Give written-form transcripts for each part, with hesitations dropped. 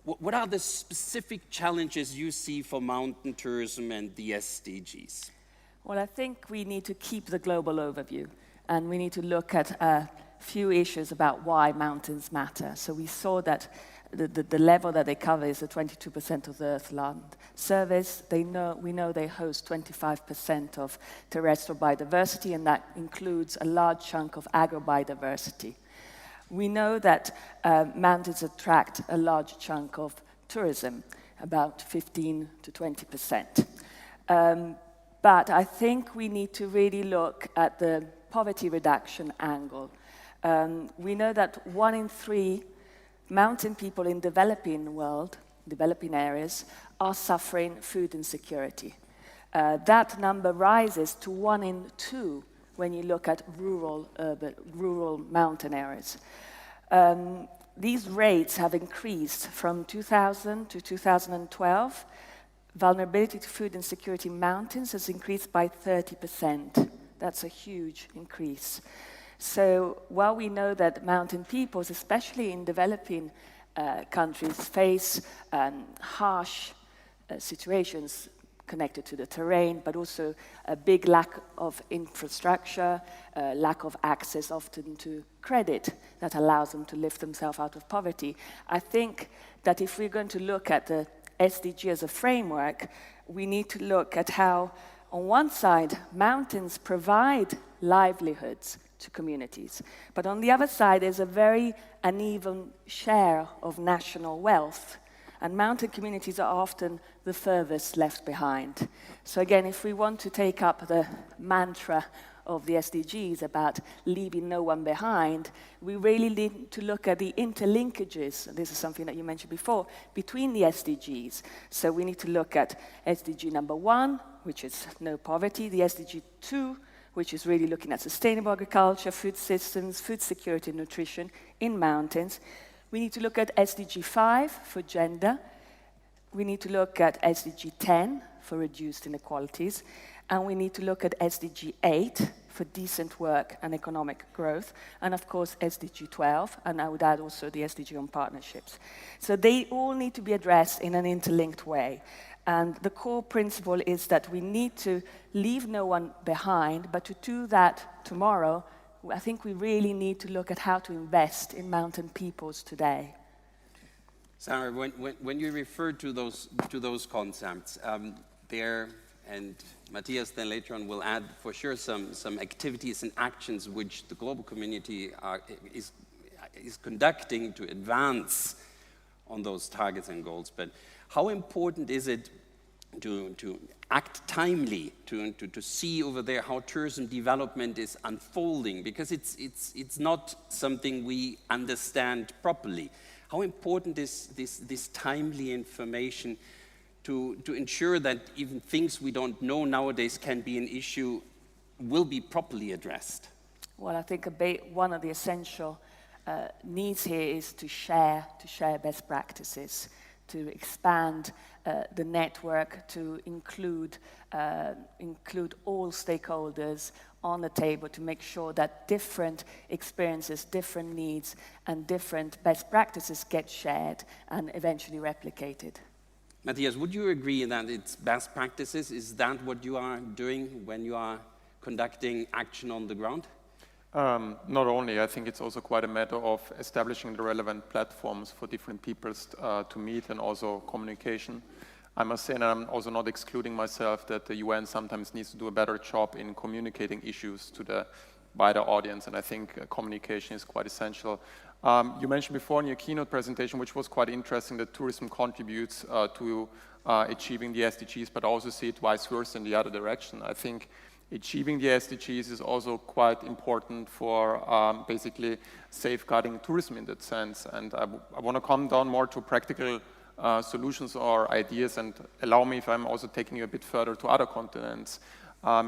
What are the specific challenges you see for mountain tourism and the SDGs? Well, I think we need to keep the global overview, and we need to look at a few issues about why mountains matter. So we saw that the level that they cover is the 22% of the Earth's land surface. We know they host 25% of terrestrial biodiversity, and that includes a large chunk of agrobiodiversity. We know that mountains attract a large chunk of tourism, about 15 to 20%. But I think we need to really look at the poverty reduction angle. We know that 1 in 3 mountain people in developing areas, are suffering food insecurity. That number rises to 1 in 2 when you look at rural mountain areas. These rates have increased from 2000 to 2012. Vulnerability to food insecurity in mountains has increased by 30%. That's a huge increase. So while we know that mountain peoples, especially in developing countries, face harsh situations connected to the terrain, but also a big lack of infrastructure, lack of access often to credit that allows them to lift themselves out of poverty. I think that if we're going to look at the SDG as a framework, we need to look at how, on one side, mountains provide livelihoods to communities, but on the other side, there's a very uneven share of national wealth. And mountain communities are often the furthest left behind. So again, if we want to take up the mantra of the SDGs about leaving no one behind, we really need to look at the interlinkages, this is something that you mentioned before, between the SDGs. So we need to look at SDG number 1, which is no poverty, the SDG 2, which is really looking at sustainable agriculture, food systems, food security and nutrition in mountains. We need to look at SDG 5 for gender. We need to look at SDG 10 for reduced inequalities. And we need to look at SDG 8 for decent work and economic growth. And of course, SDG 12, and I would add also the SDG on partnerships. So they all need to be addressed in an interlinked way. And the core principle is that we need to leave no one behind, but to do that tomorrow, I think we really need to look at how to invest in mountain peoples today. Sara, when you refer to those concepts, there, and Matthias then later on will add for sure some activities and actions which the global community is conducting to advance on those targets and goals. But how important is it to act timely, to see over there how tourism development is unfolding, because it's not something we understand properly. How important is this timely information to ensure that even things we don't know nowadays can be an issue will be properly addressed? Well, I think one of the essential needs here is to share best practices, to expand the network, to include all stakeholders on the table to make sure that different experiences, different needs, and different best practices get shared and eventually replicated. Matthias, would you agree that it's best practices? Is that what you are doing when you are conducting action on the ground? Not only, I think it's also quite a matter of establishing the relevant platforms for different peoples to meet, and also communication. I must say, and I'm also not excluding myself, that the UN sometimes needs to do a better job in communicating issues to the wider audience, and I think communication is quite essential. You mentioned before in your keynote presentation, which was quite interesting, that tourism contributes to achieving the SDGs, but I also see it vice versa in the other direction. I think achieving the SDGs is also quite important for basically safeguarding tourism in that sense. And I want to come down more to practical solutions or ideas, and allow me if I'm also taking you a bit further to other continents.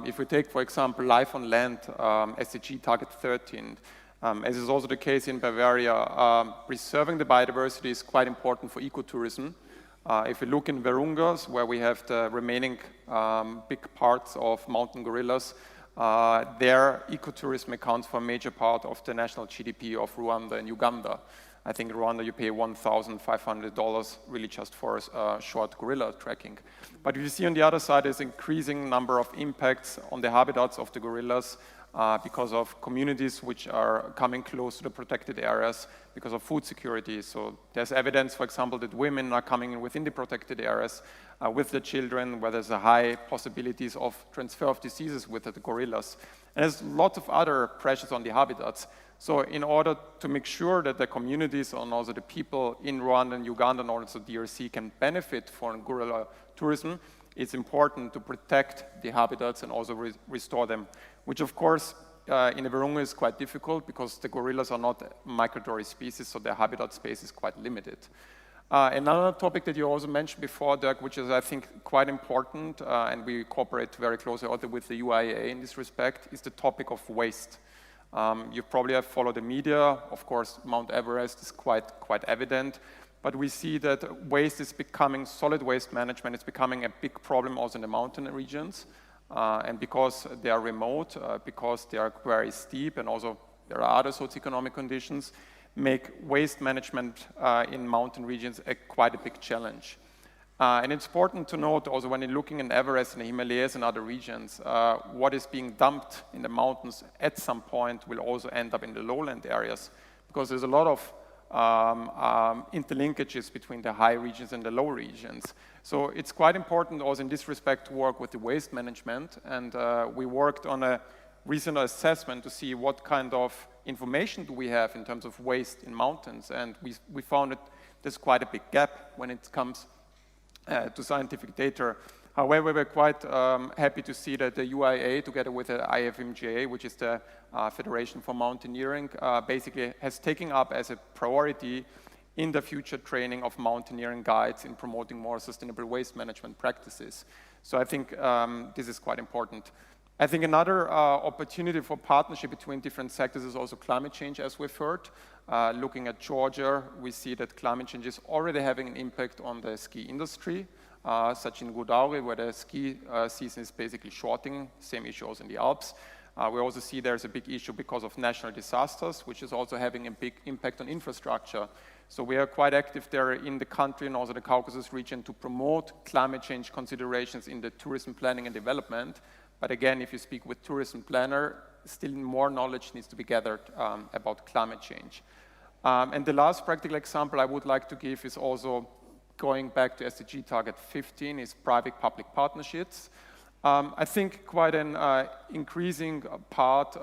If we take, for example, life on land, SDG target 13, as is also the case in Bavaria, preserving the biodiversity is quite important for ecotourism. If we look in Virungas, where we have the remaining big parts of mountain gorillas, their ecotourism accounts for a major part of the national GDP of Rwanda and Uganda. I think in Rwanda you pay $1,500 really just for short gorilla tracking. But you see on the other side there's increasing number of impacts on the habitats of the gorillas because of communities which are coming close to the protected areas because of food security. So there's evidence, for example, that women are coming in within the protected areas with the children, where there's a high possibilities of transfer of diseases with the gorillas. And there's lots of other pressures on the habitats. So in order to make sure that the communities and also the people in Rwanda and Uganda and also DRC can benefit from gorilla tourism, it's important to protect the habitats and also restore them, which of course in the Virunga is quite difficult because the gorillas are not migratory species, so their habitat space is quite limited. Another topic that you also mentioned before, Dirk, which is I think quite important, and we cooperate very closely also with the UIAA in this respect, is the topic of waste. You probably have followed the media. Of course, Mount Everest is quite evident, but we see that waste is becoming, solid waste management is becoming a big problem also in the mountain regions. And because they are remote, because they are very steep, and also there are other socioeconomic conditions, make waste management in mountain regions quite a big challenge. And it's important to note also when you're looking in Everest and the Himalayas and other regions, what is being dumped in the mountains at some point will also end up in the lowland areas, because there's a lot of interlinkages between the high regions and the low regions. So it's quite important also in this respect to work with the waste management, and we worked on a recent assessment to see what kind of information do we have in terms of waste in mountains, and we found that there's quite a big gap when it comes to scientific data. However, we're quite happy to see that the UIAA, together with the IFMGA, which is the Federation for Mountaineering, basically has taken up as a priority in the future training of mountaineering guides in promoting more sustainable waste management practices. So I think this is quite important. I think another opportunity for partnership between different sectors is also climate change, as we've heard. Looking at Georgia, we see that climate change is already having an impact on the ski industry, such in Godauri, where the ski season is basically shorting, same issues in the Alps. We also see there's a big issue because of natural disasters, which is also having a big impact on infrastructure. So we are quite active there in the country and also the Caucasus region to promote climate change considerations in the tourism planning and development. But again, if you speak with tourism planner, still more knowledge needs to be gathered about climate change. And the last practical example I would like to give is also going back to SDG target 15 is private-public partnerships. I think quite an increasing part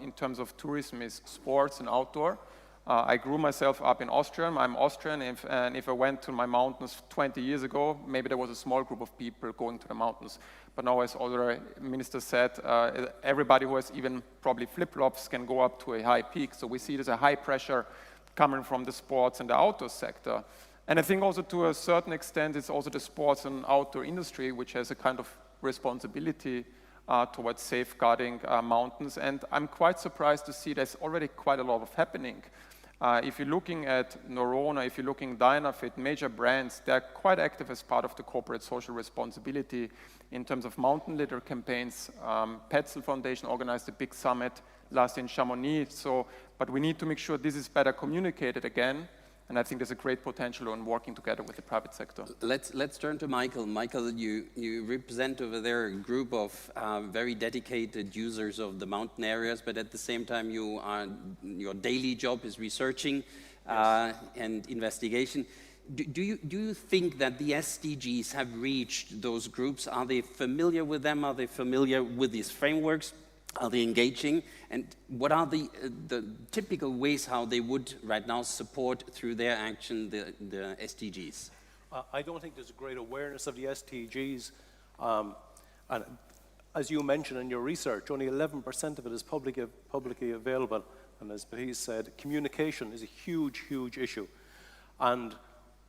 in terms of tourism is sports and outdoor. I grew myself up in Austria. I'm Austrian, and if I went to my mountains 20 years ago, maybe there was a small group of people going to the mountains. But now, as other ministers said, everybody who has even probably flip-flops can go up to a high peak. So we see there's a high pressure coming from the sports and the outdoor sector. And I think also to a certain extent, it's also the sports and outdoor industry, which has a kind of responsibility towards safeguarding mountains. And I'm quite surprised to see there's already quite a lot of happening. If you're looking at Norona, if you're looking at Dynafit, major brands, they're quite active as part of the corporate social responsibility in terms of mountain litter campaigns. Petzl Foundation organized a big summit last year in Chamonix. But we need to make sure this is better communicated again. And I think there's a great potential on working together with the private sector. Let's turn to Michael. Michael, you represent over there a group of very dedicated users of the mountain areas, but at the same time your daily job is researching and investigation. Do you think that the SDGs have reached those groups? Are they familiar with them? Are they familiar with these frameworks? Are they engaging? And what are the typical ways how they would right now support through their action the SDGs? I don't think there's a great awareness of the SDGs. And as you mentioned in your research, only 11% of it is publicly available. And as Matthias said, communication is a huge, huge issue. And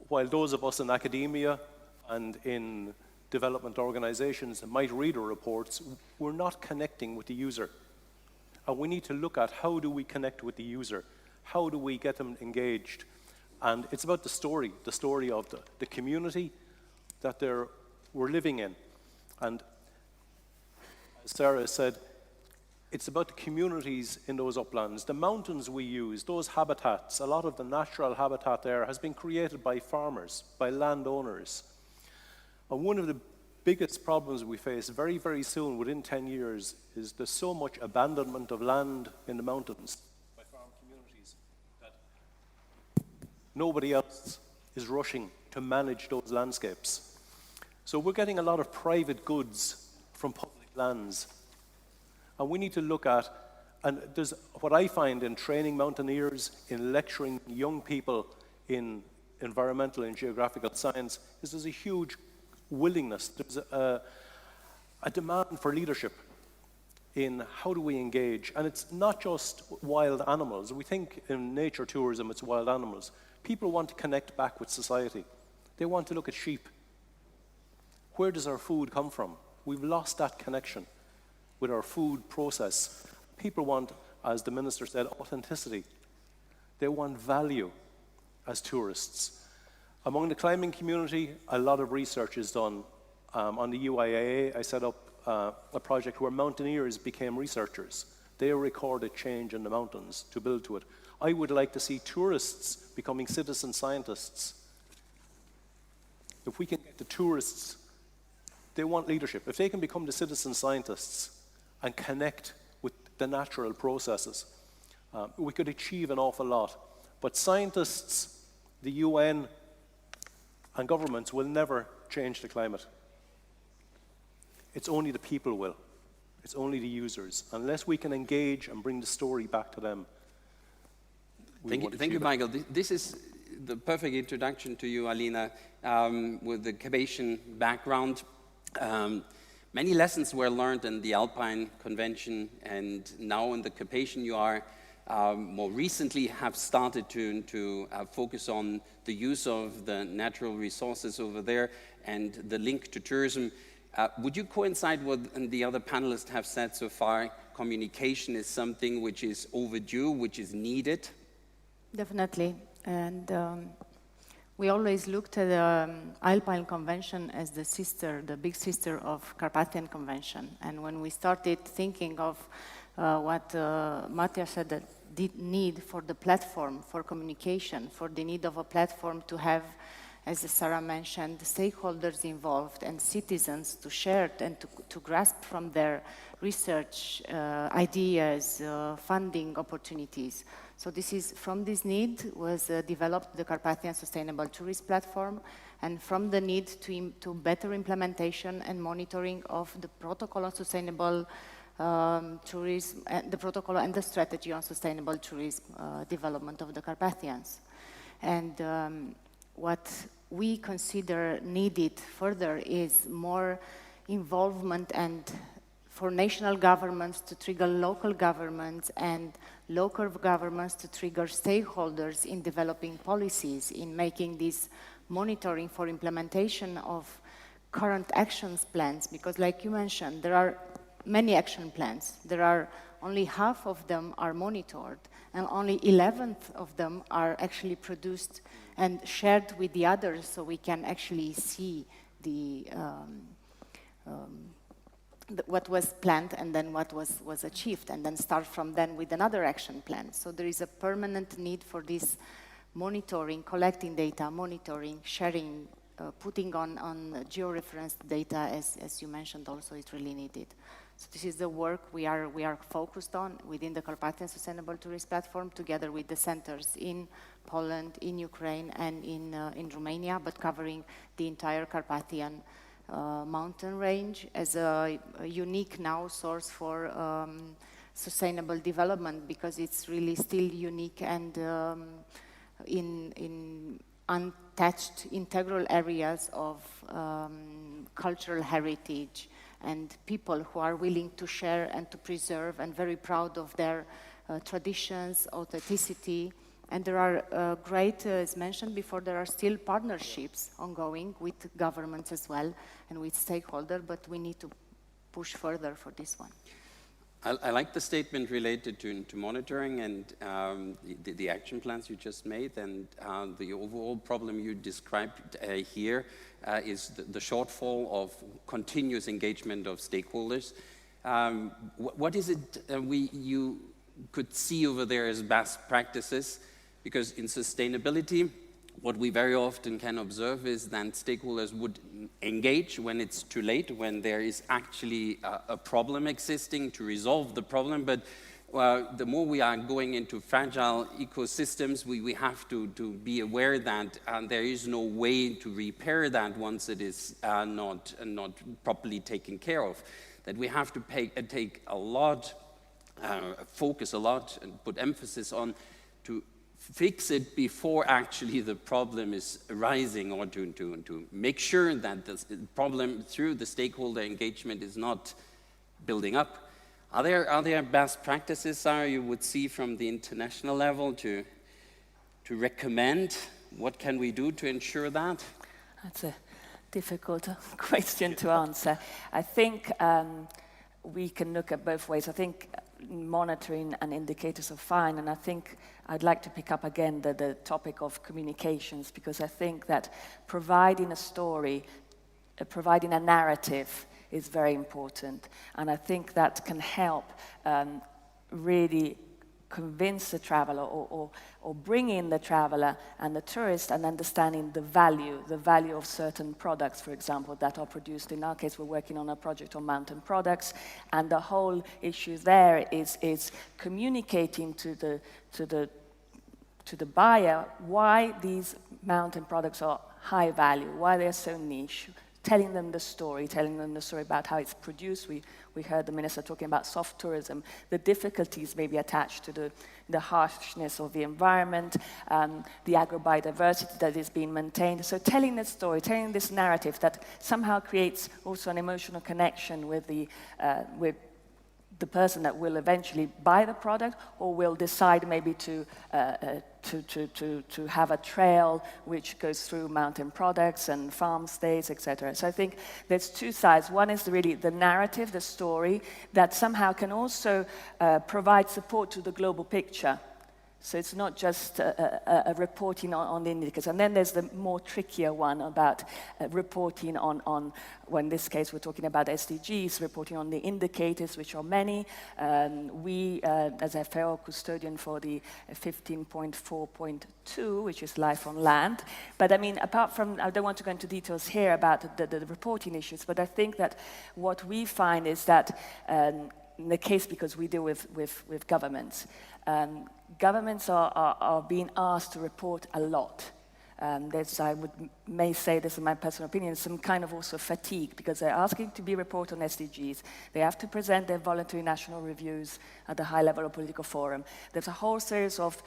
while those of us in academia and in development organizations might read our reports, we're not connecting with the user. And we need to look at how do we connect with the user? How do we get them engaged? And it's about the story of the community that we're living in. And as Sara said, it's about the communities in those uplands. The mountains we use, those habitats, a lot of the natural habitat there has been created by farmers, by landowners. And one of the biggest problems we face very, very soon, within 10 years, is there's so much abandonment of land in the mountains by farm communities that nobody else is rushing to manage those landscapes. So we're getting a lot of private goods from public lands. And we need to look at, and there's what I find in training mountaineers, in lecturing young people in environmental and geographical science, is there's a huge willingness, there's a demand for leadership in how do we engage. And it's not just wild animals. We think in nature tourism it's wild animals. People want to connect back with society. They want to look at sheep. Where does our food come from? We've lost that connection with our food process. People want, as the minister said, authenticity. They want value as tourists. Among the climbing community, a lot of research is done. On the UIAA, I set up a project where mountaineers became researchers. They recorded change in the mountains to build to it. I would like to see tourists becoming citizen scientists. If we can get the tourists, they want leadership. If they can become the citizen scientists and connect with the natural processes, we could achieve an awful lot. But scientists, the UN, and governments will never change the climate. It's only the people will. It's only the users. Unless we can engage and bring the story back to them. Thank you, Michael. This is the perfect introduction to you, Alina, with the Carpathian background. Many lessons were learned in the Alpine Convention, and now in the Carpathian you are more recently have started to focus on the use of the natural resources over there and the link to tourism. Would you coincide with what the other panelists have said so far? Communication is something which is overdue, which is needed? Definitely. And we always looked at the Alpine Convention as the big sister of Carpathian Convention. And when we started thinking of what Matthias said, that the need for the platform, for communication, for the need of a platform to have, as Sara mentioned, stakeholders involved and citizens to share and to grasp from their research ideas, funding opportunities. So from this need was developed the Carpathian Sustainable Tourist Platform, and from the need to better implementation and monitoring of the protocol on sustainable tourism, the protocol and the strategy on sustainable tourism development of the Carpathians. And what we consider needed further is more involvement and for national governments to trigger local governments and local governments to trigger stakeholders in developing policies, in making this monitoring for implementation of current actions plans, because like you mentioned, there are many action plans. There are only half of them are monitored, and only 11th of them are actually produced and shared with the others, so we can actually see what was planned and then what was achieved, and then start from then with another action plan. So there is a permanent need for this monitoring, collecting data, monitoring, sharing, putting on georeferenced data, as you mentioned also, is really needed. So this is the work we are focused on within the Carpathian Sustainable Tourist Platform, together with the centers in Poland, in Ukraine, and in Romania, but covering the entire Carpathian mountain range as a unique now source for sustainable development, because it's really still unique and in untouched integral areas of cultural heritage and people who are willing to share and to preserve and very proud of their traditions, authenticity. And there are great, as mentioned before, there are still partnerships ongoing with governments as well and with stakeholders, but we need to push further for this one. I like the statement related to monitoring and the action plans you just made, and the overall problem you described here is the shortfall of continuous engagement of stakeholders. What is it you could see over there as best practices? Because in sustainability, what we very often can observe is that stakeholders would engage when it's too late, when there is actually a problem existing to resolve the problem. But the more we are going into fragile ecosystems, we have to be aware that there is no way to repair that once it is not properly taken care of. That we have to take a lot, focus a lot, and put emphasis on to fix it before actually the problem is arising, or to make sure that the problem through the stakeholder engagement is not building up. Are there best practices, Sara, you would see from the international level to recommend? What can we do to ensure that? That's a difficult question to answer. I think we can look at both ways. I think monitoring and indicators are fine, and I think I'd like to pick up again the topic of communications, because I think that providing a story, providing a narrative is very important, and I think that can help really convince the traveler or bring in the traveler and the tourist and understanding the value of certain products, for example, that are produced. In our case, we're working on a project on mountain products, and the whole issue there is communicating to the buyer why these mountain products are high value, why they're so niche, telling them the story about how it's produced. We heard the minister talking about soft tourism, the difficulties maybe attached to the harshness of the environment, the agrobiodiversity that is being maintained. So telling this story, telling this narrative that somehow creates also an emotional connection with the person that will eventually buy the product, or will decide maybe to have a trail which goes through mountain products and farm stays, etc. So I think there's two sides. One is really the narrative, the story, that somehow can also provide support to the global picture. So it's not just a reporting on the indicators. And then there's the more trickier one about reporting on, well, in this case, we're talking about SDGs, reporting on the indicators, which are many. We, as a FAO custodian for the 15.4.2, which is life on land. But I mean, apart from, I don't want to go into details here about the reporting issues, but I think that what we find is that in the case, because we deal with governments, governments are being asked to report a lot. I may say this in my personal opinion, some kind of also fatigue, because they're asking to be reported on SDGs. They have to present their voluntary national reviews at the high level of political forum. There's a whole series of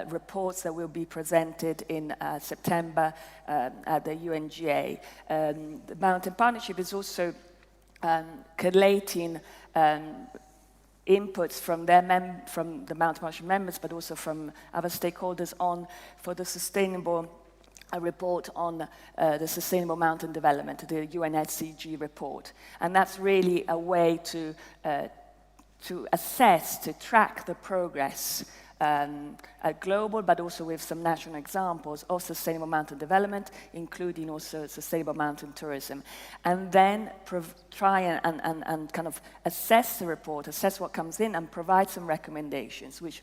reports that will be presented in September at the UNGA. The Mountain Partnership is also collating inputs from from the Mountain Partnership members, but also from other stakeholders for the sustainable report on the sustainable mountain development, the UNWTO report. And that's really a way to assess, to track the progress at global, but also with some national examples of sustainable mountain development, including also sustainable mountain tourism. And then try and kind of assess the report, assess what comes in, and provide some recommendations, which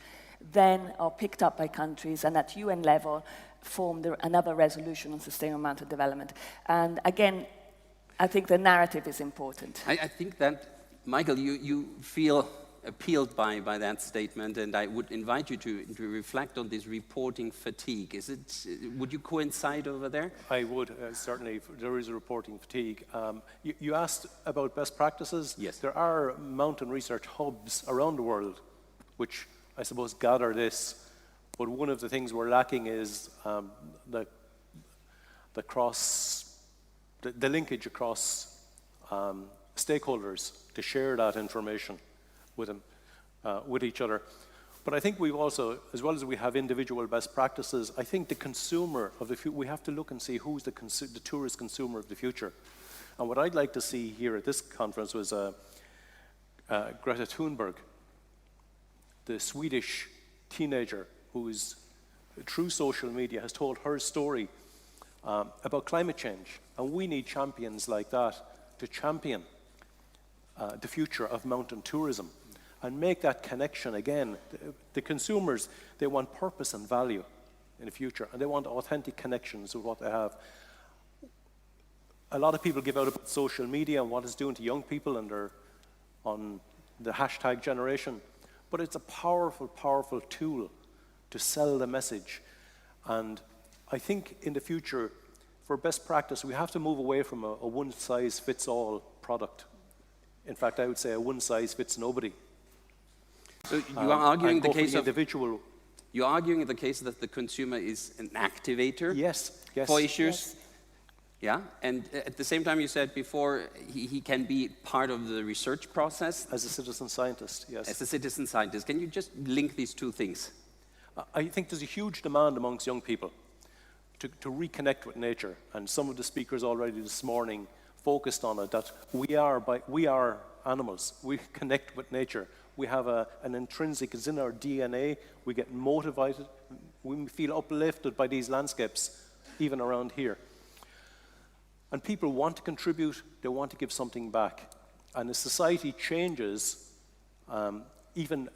then are picked up by countries, and at UN level form another resolution on sustainable mountain development. And again, I think the narrative is important. I think that, Michael, you feel appealed by that statement, and I would invite you to reflect on this reporting fatigue. Would you coincide over there? I would, certainly. There is a reporting fatigue. You asked about best practices. Yes. There are mountain research hubs around the world which I suppose gather this, but one of the things we're lacking is the linkage across stakeholders to share that information with them, with each other. But I think we've also, as well as we have individual best practices, I think the consumer of the future, we have to look and see who's the tourist consumer of the future. And what I'd like to see here at this conference was Greta Thunberg, the Swedish teenager who's, through social media, has told her story about climate change. And we need champions like that to champion the future of mountain tourism and make that connection again. The consumers, they want purpose and value in the future, and they want authentic connections with what they have. A lot of people give out about social media and what it's doing to young people, and they're on the hashtag generation, but it's a powerful, powerful tool to sell the message. And I think in the future, for best practice, we have to move away from a one-size-fits-all product. In fact, I would say a one-size-fits-nobody. So you are arguing the case of individual. You're arguing the case that the consumer is an activator Yes, yes. for issues. Yes. Yeah, and at the same time you said before he can be part of the research process. As a citizen scientist, yes. As a citizen scientist, can you just link these two things? I think there's a huge demand amongst young people to reconnect with nature, and some of the speakers already this morning focused on it, that we are animals. We connect with nature. We have an intrinsic, it's in our DNA. We get motivated. We feel uplifted by these landscapes, even around here. And people want to contribute, they want to give something back. And as society changes, even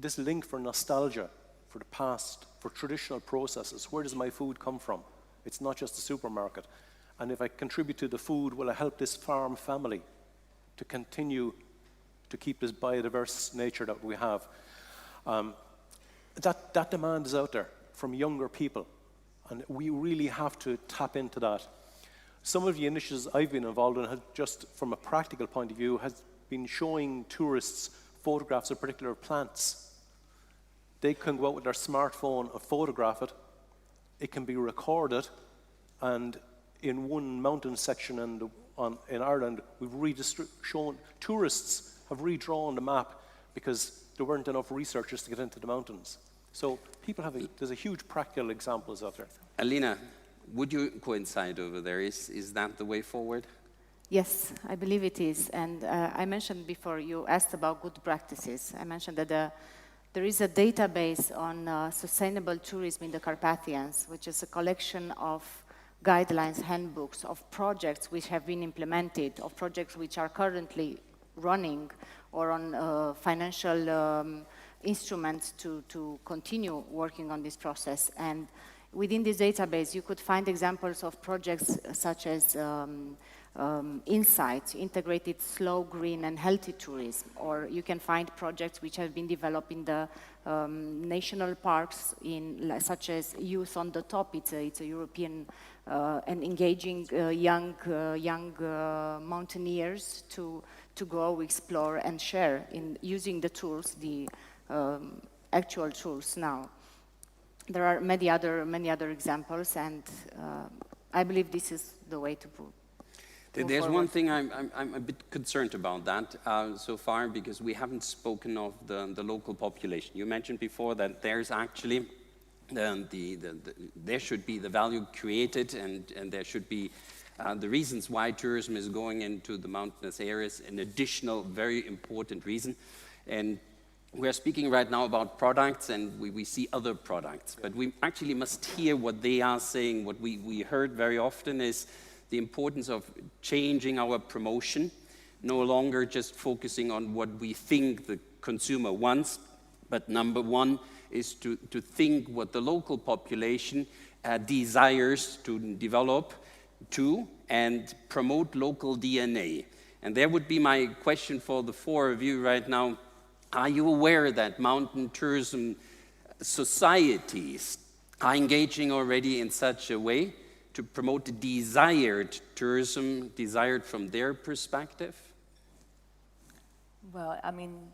this link for nostalgia, for the past, for traditional processes, where does my food come from? It's not just the supermarket. And if I contribute to the food, will I help this farm family to continue to keep this biodiverse nature that we have? That demand is out there from younger people, and we really have to tap into that. Some of the initiatives I've been involved in, just from a practical point of view, has been showing tourists photographs of particular plants. They can go out with their smartphone and photograph it. It can be recorded, and in one mountain section in Ireland, we've shown tourists have redrawn the map because there weren't enough researchers to get into the mountains. So people there's a huge practical examples out there. Alina, would you coincide over there? Is that the way forward? Yes, I believe it is. And I mentioned before, you asked about good practices. I mentioned that there is a database on sustainable tourism in the Carpathians, which is a collection of guidelines, handbooks, of projects which have been implemented, of projects which are currently running, or on financial instruments to continue working on this process. And within this database, you could find examples of projects such as Insight, integrated slow, green, and healthy tourism. Or you can find projects which have been developed in the national parks, such as Youth on the Top. It's a European and engaging young mountaineers to go explore and share in using the tools, the actual tools now. There are many other examples, and I believe this is the way to move There's forward. one thing I'm a bit concerned about that so far, because we haven't spoken of the local population. You mentioned before that there's actually there should be the value created, and there should be the reasons why tourism is going into the mountainous areas, an additional very important reason. And we're speaking right now about products, and we see other products, but we actually must hear what they are saying. What we heard very often is the importance of changing our promotion, no longer just focusing on what we think the consumer wants, but number one is to think what the local population desires to develop to, and promote local DNA. And there would be my question for the four of you right now. Are you aware that mountain tourism societies are engaging already in such a way to promote the desired tourism, desired from their perspective? Well, I mean,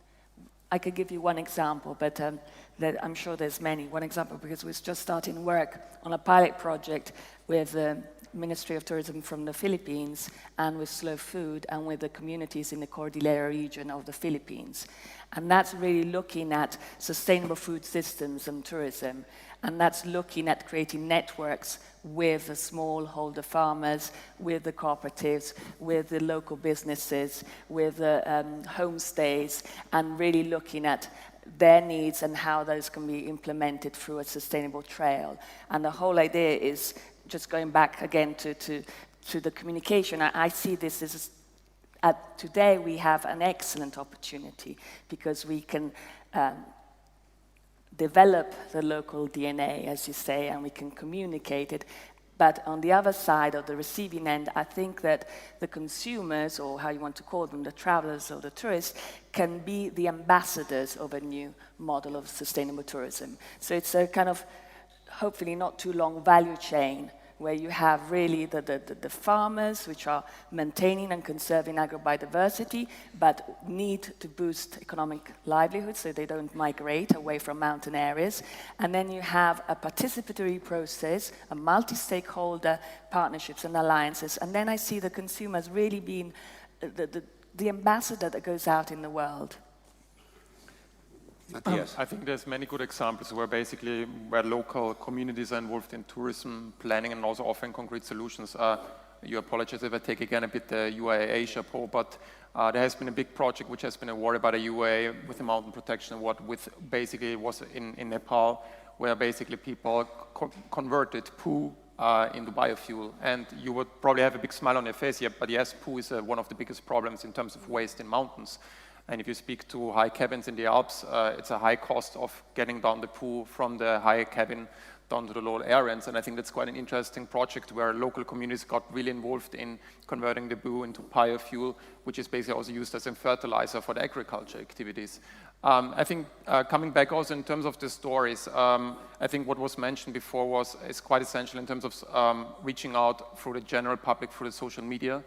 I could give you one example, but I'm sure there's many. One example, because we're just starting work on a pilot project with the Ministry of Tourism from the Philippines, and with Slow Food, and with the communities in the Cordillera region of the Philippines. And that's really looking at sustainable food systems and tourism. And that's looking at creating networks with the smallholder farmers, with the cooperatives, with the local businesses, with the homestays, and really looking at their needs and how those can be implemented through a sustainable trail. And the whole idea is, just going back again to the communication, I see this as today we have an excellent opportunity because we can develop the local DNA, as you say, and we can communicate it. But on the other side of the receiving end, I think that the consumers, or how you want to call them, the travelers or the tourists, can be the ambassadors of a new model of sustainable tourism. So it's a kind of, hopefully not too long, value chain where you have really the farmers which are maintaining and conserving agrobiodiversity, but need to boost economic livelihood so they don't migrate away from mountain areas. And then you have a participatory process, a multi-stakeholder partnerships and alliances. And then I see the consumers really being the ambassador that goes out in the world. Matthias. I think there's many good examples where local communities are involved in tourism planning and also offering concrete solutions. You apologize if I take again a bit the UIAA chapeau, but there has been a big project which has been awarded by the UAE with the Mountain Protection Award, with basically was in Nepal, where basically people converted poo into biofuel. And you would probably have a big smile on your face here, but yes, poo is one of the biggest problems in terms of waste in mountains. And if you speak to high cabins in the Alps, it's a high cost of getting down the poo from the high cabin down to the lower areas. And I think that's quite an interesting project where local communities got really involved in converting the poo into biofuel, which is basically also used as a fertilizer for the agriculture activities. I think coming back also in terms of the stories, I think what was mentioned before is quite essential in terms of reaching out through the general public, through the social media.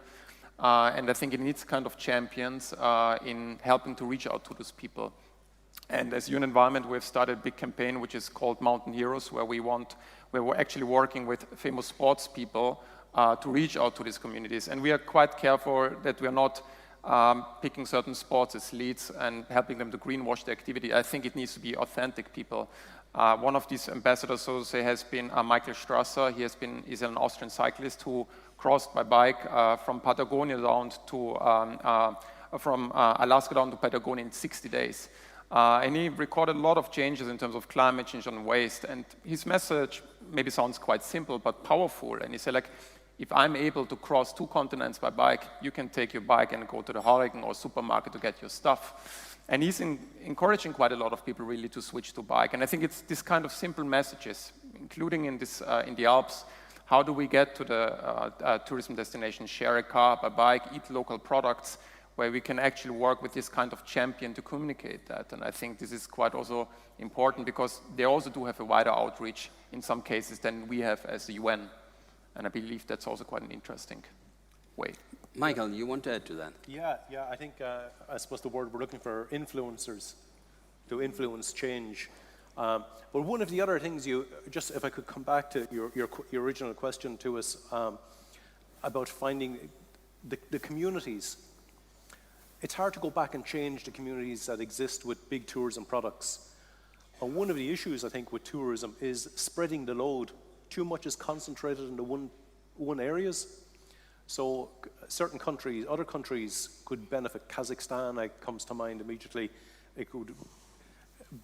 And I think it needs kind of champions in helping to reach out to those people. And as UN Environment, we've started a big campaign which is called Mountain Heroes, where we're actually working with famous sports people to reach out to these communities. And we are quite careful that we are not picking certain sports as leads and helping them to greenwash the activity. I think it needs to be authentic people. One of these ambassadors, so to say, has been Michael Strasser. He's an Austrian cyclist who crossed by bike from Patagonia down to from Alaska down to Patagonia in 60 days. And he recorded a lot of changes in terms of climate change and waste. And his message maybe sounds quite simple, but powerful. And he said, like, if I'm able to cross 2 continents by bike, you can take your bike and go to the Hurricane or supermarket to get your stuff. And he's encouraging quite a lot of people really to switch to bike. And I think it's this kind of simple messages, including in the Alps. How do we get to the tourism destination, share a car, by bike, eat local products, where we can actually work with this kind of champion to communicate that. And I think this is quite also important because they also do have a wider outreach in some cases than we have as the UN. And I believe that's also quite an interesting way. Michael, you want to add to that? Yeah, I think, I suppose the word we're looking for, influencers, to influence change. But one of the other things just if I could come back to your original question to us about finding the communities. It's hard to go back and change the communities that exist with big tourism products. And one of the issues, I think, with tourism is spreading the load. Too much is concentrated into one areas. So certain countries, other countries could benefit. Kazakhstan comes to mind immediately. It could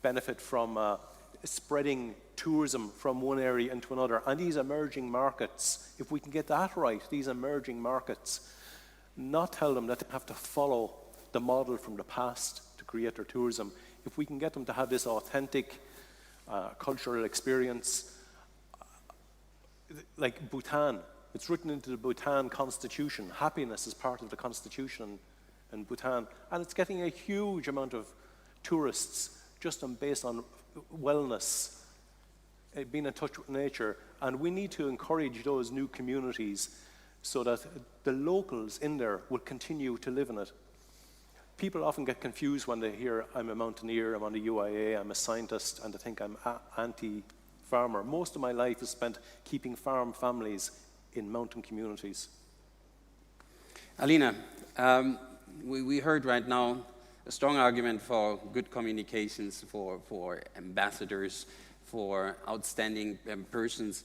benefit from spreading tourism from one area into another. And these emerging markets, if we can get that right, these emerging markets, not tell them that they have to follow the model from the past to create their tourism. If we can get them to have this authentic cultural experience, like Bhutan, it's written into the Bhutan constitution. Happiness is part of the constitution in Bhutan. And it's getting a huge amount of tourists just based on wellness, being in touch with nature. And we need to encourage those new communities so that the locals in there will continue to live in it. People often get confused when they hear, I'm a mountaineer, I'm on the UIAA, I'm a scientist, and they think I'm anti-farmer. Most of my life is spent keeping farm families in mountain communities. Alina, we heard right now a strong argument for good communications, for ambassadors, for outstanding persons.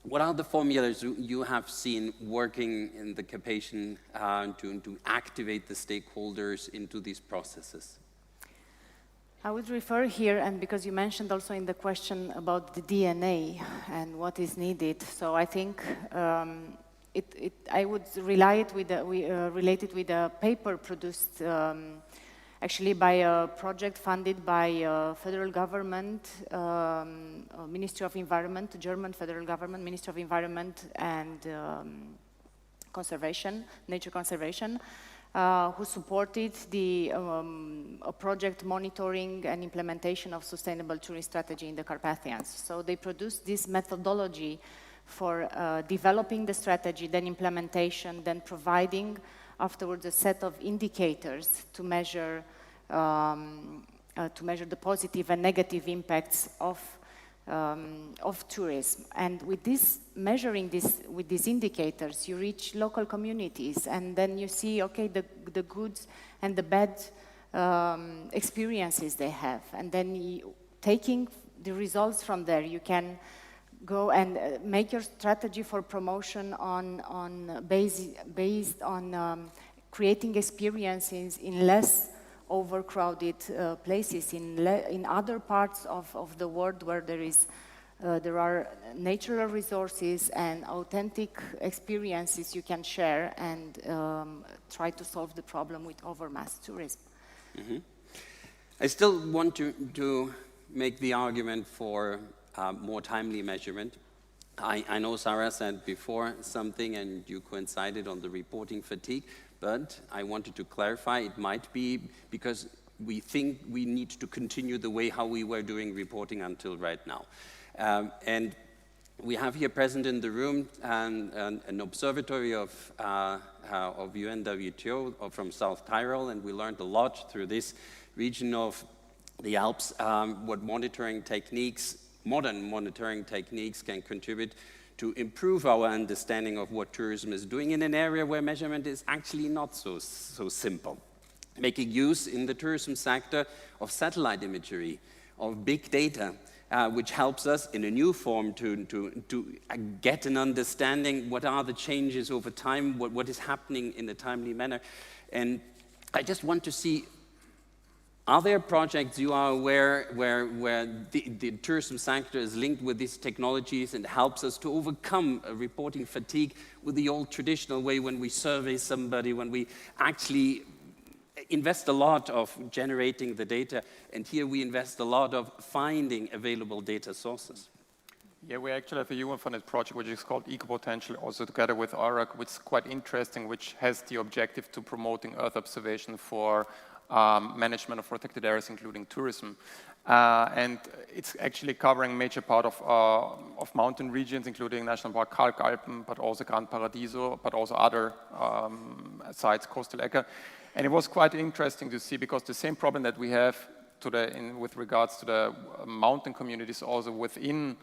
What are the formulas you have seen working in the Carpathian to activate the stakeholders into these processes? I would refer here, and because you mentioned also in the question about the DNA and what is needed, so I think I would relate it with a paper produced actually by a project funded by federal government, Ministry of Environment, German federal government, Ministry of Environment and Conservation, Nature Conservation, who supported the project monitoring and implementation of sustainable tourism strategy in the Carpathians. So they produced this methodology for developing the strategy, then implementation, then providing afterwards a set of indicators to measure the positive and negative impacts of tourism. And with this, measuring this with these indicators, you reach local communities, and then you see, okay, the good and the bad experiences they have, and then taking the results from there, you can go and make your strategy for promotion based on creating experiences in less overcrowded places, in other parts of the world where there are natural resources and authentic experiences you can share and try to solve the problem with overmass tourism. Mm-hmm. I still want to make the argument for more timely measurement. I know Sara said before something, and you coincided on the reporting fatigue, but I wanted to clarify, it might be because we think we need to continue the way how we were doing reporting until right now. And we have here present in the room an observatory of UNWTO from South Tyrol, and we learned a lot through this region of the Alps, what modern monitoring techniques can contribute to improve our understanding of what tourism is doing in an area where measurement is actually not so simple. Making use in the tourism sector of satellite imagery, of big data, which helps us in a new form to get an understanding what are the changes over time, what is happening in a timely manner. And I just want to see, are there projects you are aware where the tourism sector is linked with these technologies and helps us to overcome a reporting fatigue with the old traditional way when we survey somebody, when we actually invest a lot of generating the data, and here we invest a lot of finding available data sources? Yeah, we actually have a UN-funded project which is called Eco-Potential, also together with ARAC, which is quite interesting, which has the objective to promoting Earth observation for management of protected areas, including tourism. And it's actually covering a major part of mountain regions, including National Park Kalkalpen, but also Gran Paradiso, but also other sites, Coastal Ecke. And it was quite interesting to see, because the same problem that we have with regards to the mountain communities, also within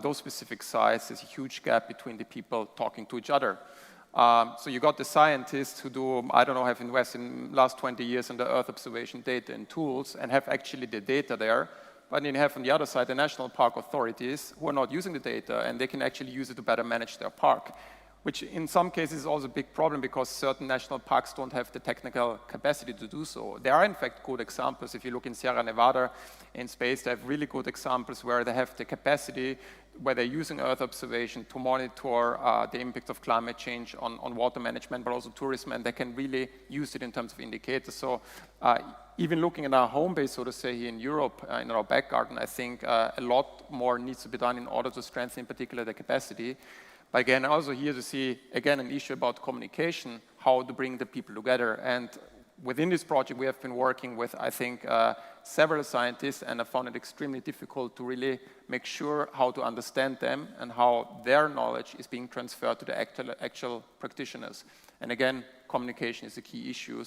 those specific sites, there's a huge gap between the people talking to each other. So you got the scientists who do, I don't know, have invested in the last 20 years in the Earth observation data and tools and have actually the data there. But then you have on the other side the national park authorities who are not using the data, and they can actually use it to better manage their park, which in some cases is also a big problem because certain national parks don't have the technical capacity to do so. There are in fact good examples. If you look in Sierra Nevada in space, they have really good examples where they have the capacity, where they're using Earth observation to monitor the impact of climate change on water management, but also tourism, and they can really use it in terms of indicators. So even looking at our home base, so to say, here in Europe, in our back garden, I think a lot more needs to be done in order to strengthen in particular the capacity. But again, also here to see, again, an issue about communication, how to bring the people together. And within this project, we have been working with, I think, several scientists, and I found it extremely difficult to really make sure how to understand them and how their knowledge is being transferred to the actual practitioners. And again, communication is a key issue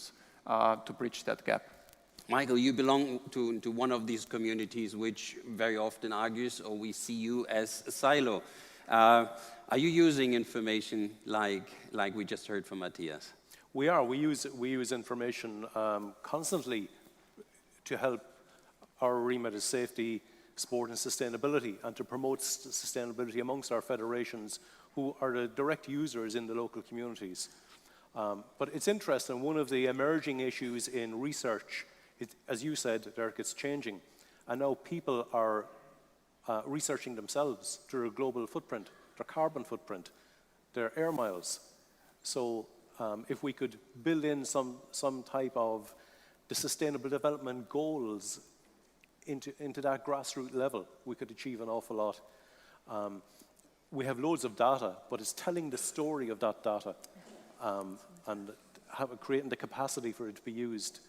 to bridge that gap. Michael, you belong to one of these communities which very often argues, or we see you as a silo. Are you using information like we just heard from Matthias? We are. We use information constantly to help our remit of safety, sport and sustainability, and to promote sustainability amongst our federations who are the direct users in the local communities. But it's interesting, one of the emerging issues in research, as you said, Derek, it's changing. And now people are researching themselves, their global footprint, their carbon footprint. their air miles. So if we could build in some type of the sustainable development goals into that grassroots level, we could achieve an awful lot. We have loads of data, but it's telling the story of that data and creating the capacity for it to be used,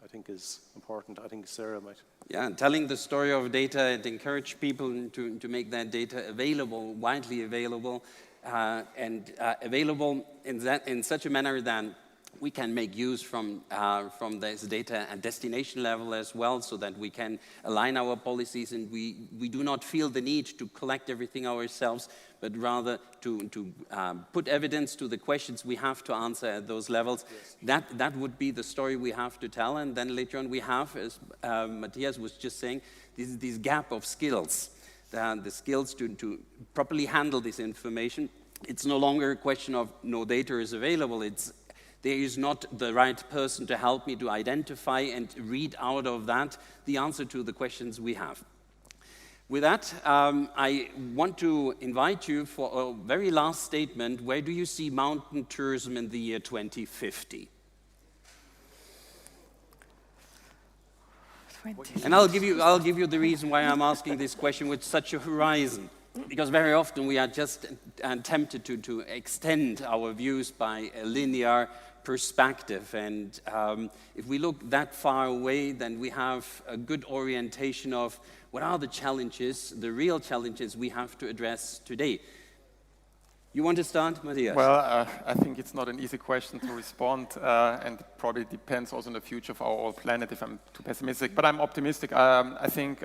I think is important. I think Sara might. Yeah, and telling the story of data and encourage people to make that data available, widely available, available in such a manner that we can make use from this data at destination level as well, so that we can align our policies and we do not feel the need to collect everything ourselves, but rather to put evidence to the questions we have to answer at those levels. Yes. That would be the story we have to tell, and then later on we have, as Matthias was just saying, this gap of skills, the skills to properly handle this information. It's no longer a question of no data is available, there is not the right person to help me to identify and read out of that the answer to the questions we have. With that, I want to invite you for a very last statement. Where do you see mountain tourism in the year 2050? And I'll give you the reason why I'm asking this question with such a horizon. Because very often we are just tempted to extend our views by a linear perspective, and if we look that far away, then we have a good orientation of what are the challenges, the real challenges we have to address today. You want to start, Matthias? Well, I think it's not an easy question to respond, and it probably depends also on the future of our whole planet if I'm too pessimistic, but I'm optimistic. I think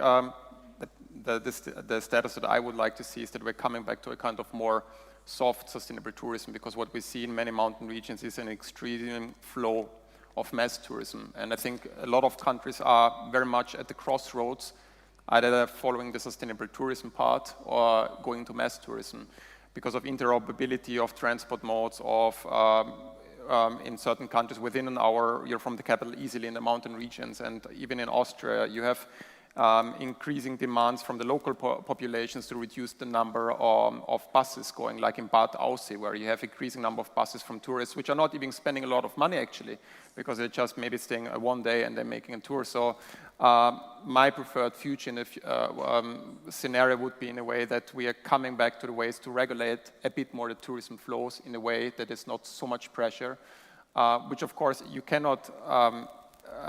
the status that I would like to see is that we're coming back to a kind of more soft sustainable tourism, because what we see in many mountain regions is an extreme flow of mass tourism. And I think a lot of countries are very much at the crossroads, either following the sustainable tourism part or going to mass tourism, because of interoperability of transport modes, in certain countries within an hour, you're from the capital easily in the mountain regions, and even in Austria, you have increasing demands from the local populations to reduce the number of buses going, like in Bad Aussee, where you have increasing number of buses from tourists, which are not even spending a lot of money actually, because they're just maybe staying one day and then making a tour. So my preferred future in the scenario would be in a way that we are coming back to the ways to regulate a bit more the tourism flows in a way that is not so much pressure, which of course you cannot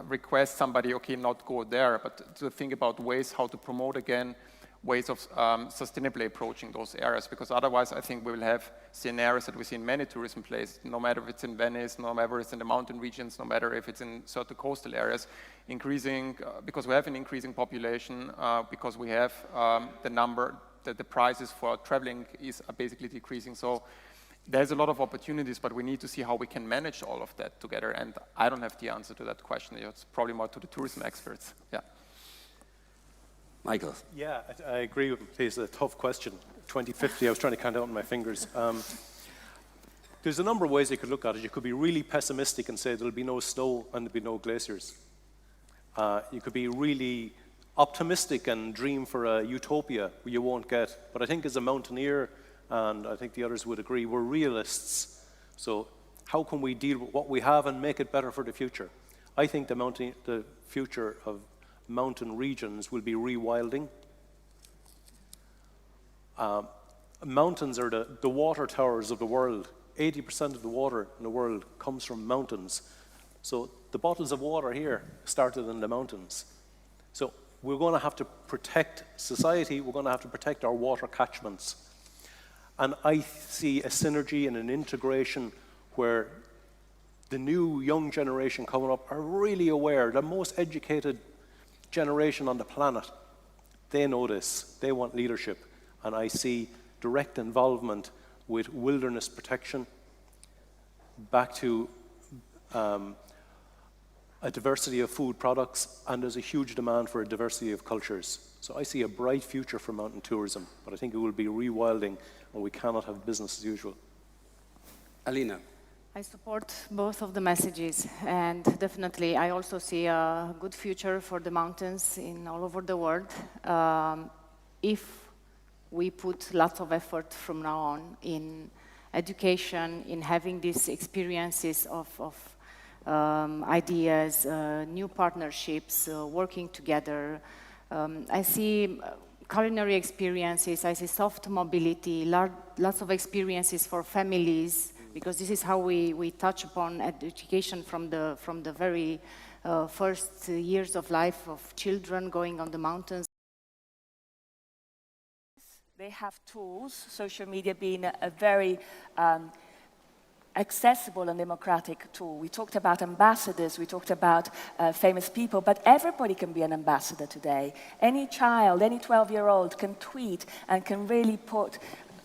request somebody, okay, not go there, but to think about ways how to promote again, ways of sustainably approaching those areas, because otherwise I think we will have scenarios that we see in many tourism places, no matter if it's in Venice, no matter if it's in the mountain regions, no matter if it's in certain coastal areas, increasing, because we have an increasing population, because we have the prices for traveling are basically decreasing. So there's a lot of opportunities, but we need to see how we can manage all of that together. And I don't have the answer to that question. It's probably more to the tourism experts. Yeah. Michael. Yeah, I agree with Matthias. It's a tough question. 2050, I was trying to count out on my fingers. There's a number of ways you could look at it. You could be really pessimistic and say there'll be no snow and there'll be no glaciers. You could be really optimistic and dream for a utopia you won't get. But I think as a mountaineer, and I think the others would agree, we're realists. So how can we deal with what we have and make it better for the future? I think the future of mountain regions will be rewilding. Mountains are the water towers of the world. 80% of the water in the world comes from mountains. So the bottles of water here started in the mountains. So we're going to have to protect society, we're going to have to protect our water catchments. And I see a synergy and an integration where the new young generation coming up are really aware, the most educated generation on the planet. They know this, they want leadership. And I see direct involvement with wilderness protection, back to a diversity of food products, and there's a huge demand for a diversity of cultures. So I see a bright future for mountain tourism, but I think it will be rewilding, and we cannot have business as usual. Alina. I support both of the messages, and definitely I also see a good future for the mountains in all over the world. If we put lots of effort from now on in education, in having these experiences of ideas, new partnerships, working together. I see culinary experiences, I see soft mobility, lots of experiences for families, because this is how we touch upon education from the very first years of life of children going on the mountains. They have tools, social media being a very accessible and democratic tool. We talked about ambassadors, we talked about famous people, but everybody can be an ambassador today. Any child, any 12-year-old can tweet and can really put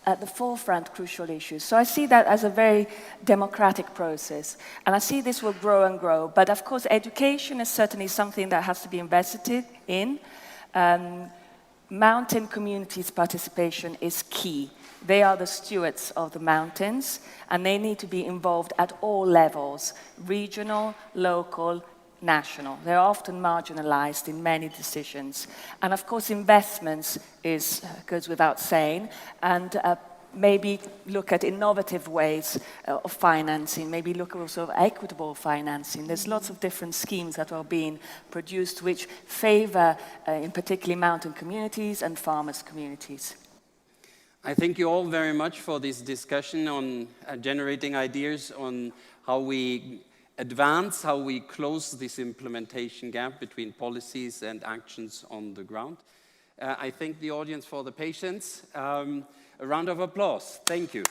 at the forefront crucial issues. So I see that as a very democratic process. And I see this will grow and grow. But of course, education is certainly something that has to be invested in. Mountain communities' participation is key. They are the stewards of the mountains, and they need to be involved at all levels, regional, local, national. They're often marginalized in many decisions. And of course, investments goes without saying, and maybe look at innovative ways of financing, maybe look also at equitable financing. There's lots of different schemes that are being produced which favor, in particular, mountain communities and farmers' communities. I thank you all very much for this discussion on generating ideas on how we advance, how we close this implementation gap between policies and actions on the ground. I thank the audience for the patience. A round of applause. Thank you.